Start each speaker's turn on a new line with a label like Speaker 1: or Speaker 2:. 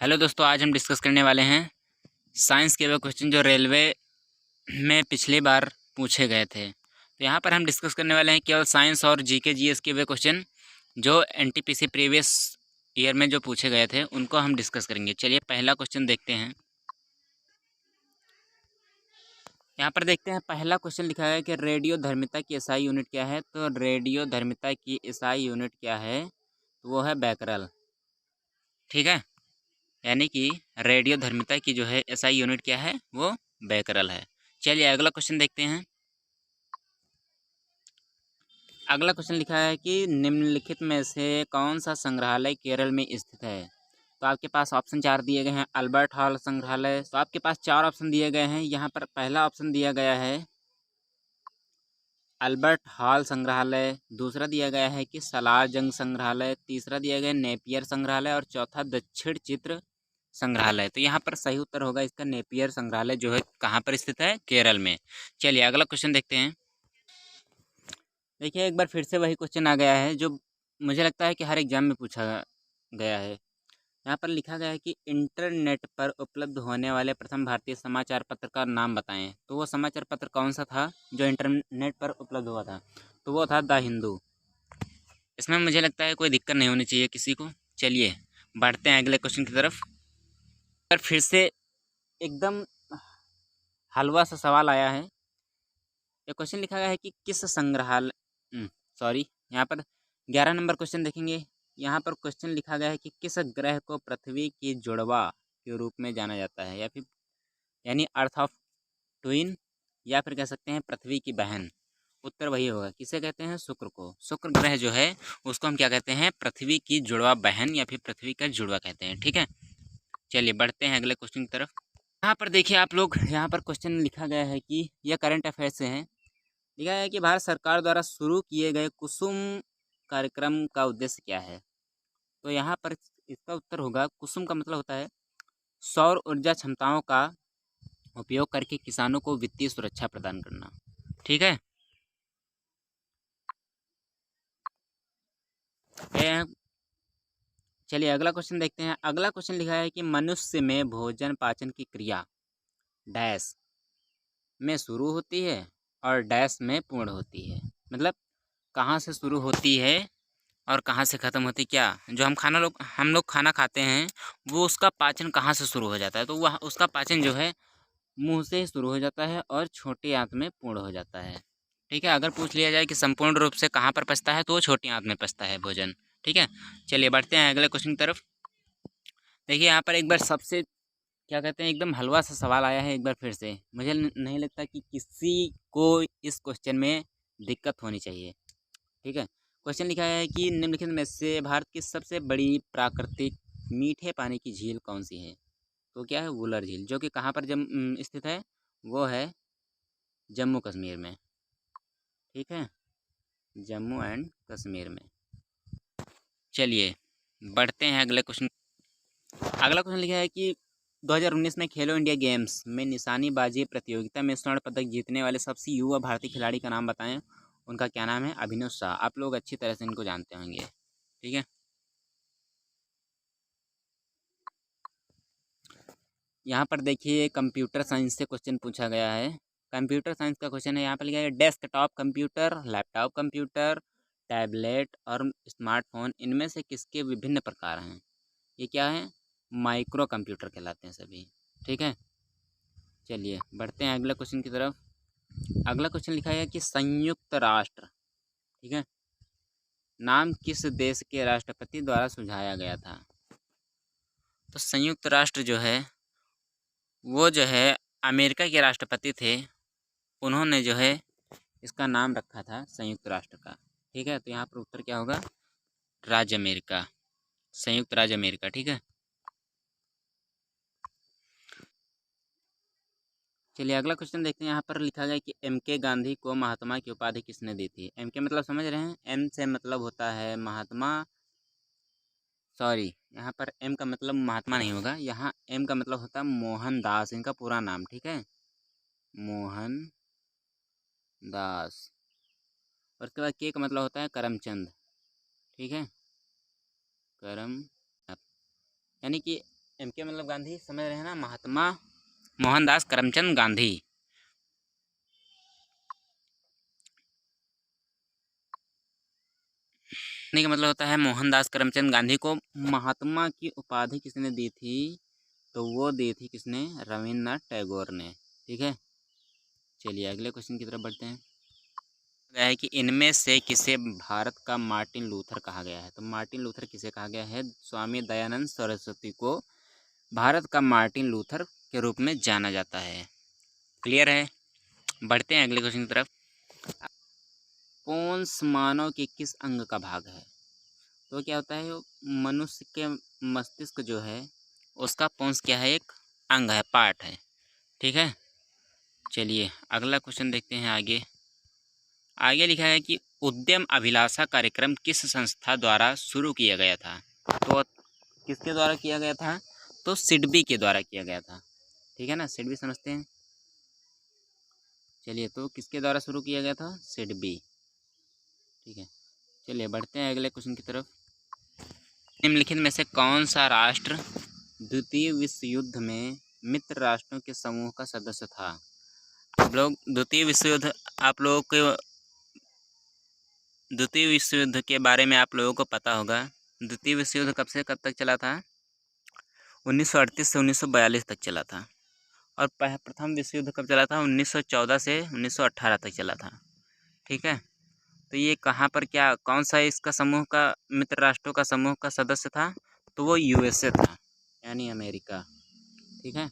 Speaker 1: Hello दोस्तों, आज हम डिस्कस करने वाले हैं साइंस के वे क्वेश्चन जो रेलवे में पिछली बार पूछे गए थे। तो यहाँ पर हम डिस्कस करने वाले हैं केवल साइंस और जीके जीएस के वे क्वेश्चन जो एनटीपीसी प्रीवियस ईयर में जो पूछे गए थे उनको हम डिस्कस करेंगे। चलिए पहला क्वेश्चन देखते हैं। यहाँ पर देखते हैं, पहला क्वेश्चन लिखा है कि रेडियो धर्मिता की एसआई यूनिट क्या है। तो रेडियो धर्मिता की एसआई यूनिट क्या है, तो वो है बैकरल। ठीक है, यानी कि रेडियो धर्मिता की जो है एसआई यूनिट क्या है, वो बैकरल है। चलिए अगला क्वेश्चन देखते हैं। अगला क्वेश्चन लिखा है कि निम्नलिखित में से कौन सा संग्रहालय केरल में स्थित है। तो आपके पास ऑप्शन 4 दिए गए हैं। अल्बर्ट हॉल संग्रहालय। तो आपके पास 4 ऑप्शन दिए गए हैं। यहाँ पर पहला ऑप्शन दिया गया है अल्बर्ट हॉल संग्रहालय, दूसरा दिया गया है कि सलार जंग संग्रहालय, तीसरा दिया गया नेपियर संग्रहालय और चौथा दक्षिण चित्र संग्रहालय। तो यहाँ पर सही उत्तर होगा इसका नेपियर संग्रहालय, जो है कहाँ पर स्थित है, केरल में। चलिए अगला क्वेश्चन देखते हैं। देखिए एक बार फिर से वही क्वेश्चन आ गया है जो मुझे लगता है कि हर एग्जाम में पूछा गया है। यहाँ पर लिखा गया है कि इंटरनेट पर उपलब्ध होने वाले प्रथम भारतीय समाचार पत्र का नाम बताएं। तो वो समाचार पत्र कौन सा था जो इंटरनेट पर उपलब्ध हुआ था, तो वो था द हिंदू। इसमें मुझे लगता है कोई दिक्कत नहीं होनी चाहिए किसी को। चलिए बढ़ते हैं अगले क्वेश्चन की तरफ। पर फिर से एकदम हलवा सा सवाल आया है। ये क्वेश्चन लिखा गया है कि किस संग्रहालय सॉरी यहाँ पर 11 नंबर क्वेश्चन देखेंगे। यहाँ पर क्वेश्चन लिखा गया है कि किस ग्रह को पृथ्वी की जुड़वा के रूप में जाना जाता है, या फिर यानी अर्थ ऑफ ट्विन, या फिर कह सकते हैं पृथ्वी की बहन। उत्तर वही होगा, किसे कहते हैं, शुक्र को। शुक्र ग्रह जो है उसको हम क्या कहते हैं, पृथ्वी की जुड़वा बहन या फिर पृथ्वी का जुड़वा कहते हैं। ठीक है, चलिए बढ़ते हैं अगले क्वेश्चन की तरफ। यहाँ पर देखिए आप लोग, यहाँ पर क्वेश्चन लिखा गया है कि यह करंट अफेयर से है। लिखा है कि भारत सरकार द्वारा शुरू किए गए कुसुम कार्यक्रम का उद्देश्य क्या है। तो यहाँ पर इसका उत्तर होगा, कुसुम का मतलब होता है सौर ऊर्जा क्षमताओं का उपयोग करके किसानों को वित्तीय सुरक्षा प्रदान करना। ठीक है, चलिए अगला क्वेश्चन देखते हैं। अगला क्वेश्चन लिखा है कि मनुष्य में भोजन पाचन की क्रिया डैश में शुरू होती है और डैश में पूर्ण होती है। मतलब कहाँ से शुरू होती है और कहाँ से ख़त्म होती है। क्या जो हम लोग खाना खाते हैं वो उसका पाचन कहाँ से शुरू हो जाता है, तो वह उसका पाचन जो है मुंह से शुरू हो जाता है और छोटी आंत में पूर्ण हो जाता है। ठीक है, अगर पूछ लिया जाए कि संपूर्ण रूप से कहाँ पर पचता है, तो वो छोटी आंत में पचता है भोजन। ठीक है, चलिए बढ़ते हैं अगले क्वेश्चन की तरफ। देखिए यहाँ पर एक बार सबसे क्या कहते हैं, एकदम हलवा सा सवाल आया है। एक बार फिर से मुझे नहीं लगता कि किसी को इस क्वेश्चन में दिक्कत होनी चाहिए। ठीक है, क्वेश्चन लिखा है कि निम्नलिखित में से भारत की सबसे बड़ी प्राकृतिक मीठे पानी की झील कौन सी है। तो क्या है, वुलर झील, जो कि कहाँ पर स्थित है, वो है जम्मू कश्मीर में। ठीक है, जम्मू एंड कश्मीर में। चलिए बढ़ते हैं अगले क्वेश्चन। अगला क्वेश्चन लिखा है कि 2019 में खेलो इंडिया गेम्स में निशानेबाजी प्रतियोगिता में स्वर्ण पदक जीतने वाले सबसे युवा भारतीय खिलाड़ी का नाम बताएं। उनका क्या नाम है, अभिनव शाह। आप लोग अच्छी तरह से इनको जानते होंगे। ठीक है, यहाँ पर देखिए कंप्यूटर साइंस से क्वेश्चन पूछा गया है। कंप्यूटर साइंस का क्वेश्चन है। यहाँ पर लिखा है desktop computer, laptop computer, tablet और स्मार्टफोन इनमें से किसके विभिन्न प्रकार हैं। ये क्या है, माइक्रो कंप्यूटर कहलाते हैं सभी। ठीक है, चलिए बढ़ते हैं अगले क्वेश्चन की तरफ। अगला क्वेश्चन लिखा है कि संयुक्त राष्ट्र, ठीक है, नाम किस देश के राष्ट्रपति द्वारा सुझाया गया था। तो संयुक्त राष्ट्र जो है वो जो है अमेरिका के राष्ट्रपति थे, उन्होंने जो है इसका नाम रखा था संयुक्त राष्ट्र का। ठीक है, तो यहाँ पर उत्तर क्या होगा, राज्य अमेरिका, संयुक्त राज्य अमेरिका। ठीक है, चलिए अगला क्वेश्चन देखते हैं। यहाँ पर लिखा गया कि एम के गांधी को महात्मा की उपाधि किसने दी थी। एम के मतलब समझ रहे हैं, एम से मतलब होता है महात्मा, सॉरी यहाँ पर एम का मतलब महात्मा नहीं होगा, यहाँ एम का मतलब होता है मोहनदास, इनका पूरा नाम। ठीक है, मोहन दास। और उसके बाद के का मतलब होता है करमचंद। ठीक है, करम, यानी कि MK मतलब गांधी, समझ रहे हैं ना, महात्मा मोहनदास करमचंद गांधी। का मतलब होता है मोहनदास करमचंद गांधी को महात्मा की उपाधि किसने दी थी? तो वो दी थी किसने? रविन्द्रनाथ टैगोर ने। ठीक है, चलिए अगले क्वेश्चन की तरफ बढ़ते हैं। है कि इनमें से किसे भारत का मार्टिन लूथर कहा गया है? तो मार्टिन लूथर किसे कहा गया है? स्वामी दयानंद सरस्वती को भारत का मार्टिन लूथर के रूप में जाना जाता है। क्लियर है? बढ़ते हैं अगले क्वेश्चन की तरफ। पोन्स मानव के किस अंग का भाग है? तो क्या होता है, मनुष्य के मस्तिष्क जो है उसका पोन्स क्या है? एक अंग है, पार्ट है। ठीक है, चलिए अगला क्वेश्चन देखते हैं। आगे लिखा है कि उद्यम अभिलाषा कार्यक्रम किस संस्था द्वारा शुरू किया गया था? तो किसके द्वारा किया गया था? तो सिडबी के द्वारा किया गया था। ठीक है ना, सिडबी समझते हैं। चलिए, तो किसके द्वारा शुरू किया गया था? सिडबी। ठीक है, चलिए बढ़ते हैं अगले क्वेश्चन की तरफ। निम्नलिखित में से कौन सा राष्ट्र द्वितीय विश्व युद्ध में मित्र राष्ट्रों के समूह का सदस्य था? आप लोग द्वितीय विश्व युद्ध, आप लोगों को द्वितीय विश्व युद्ध के बारे में आप लोगों को पता होगा। द्वितीय विश्व युद्ध कब से कब तक चला था? 1938 से 1942 तक चला था। और प्रथम विश्व युद्ध कब चला था? 1914 से 1918 तक चला था। ठीक है, तो ये कहाँ पर, क्या कौन सा इसका समूह का, मित्र राष्ट्रों का समूह का सदस्य था? तो वो USA था, यानी अमेरिका। ठीक है।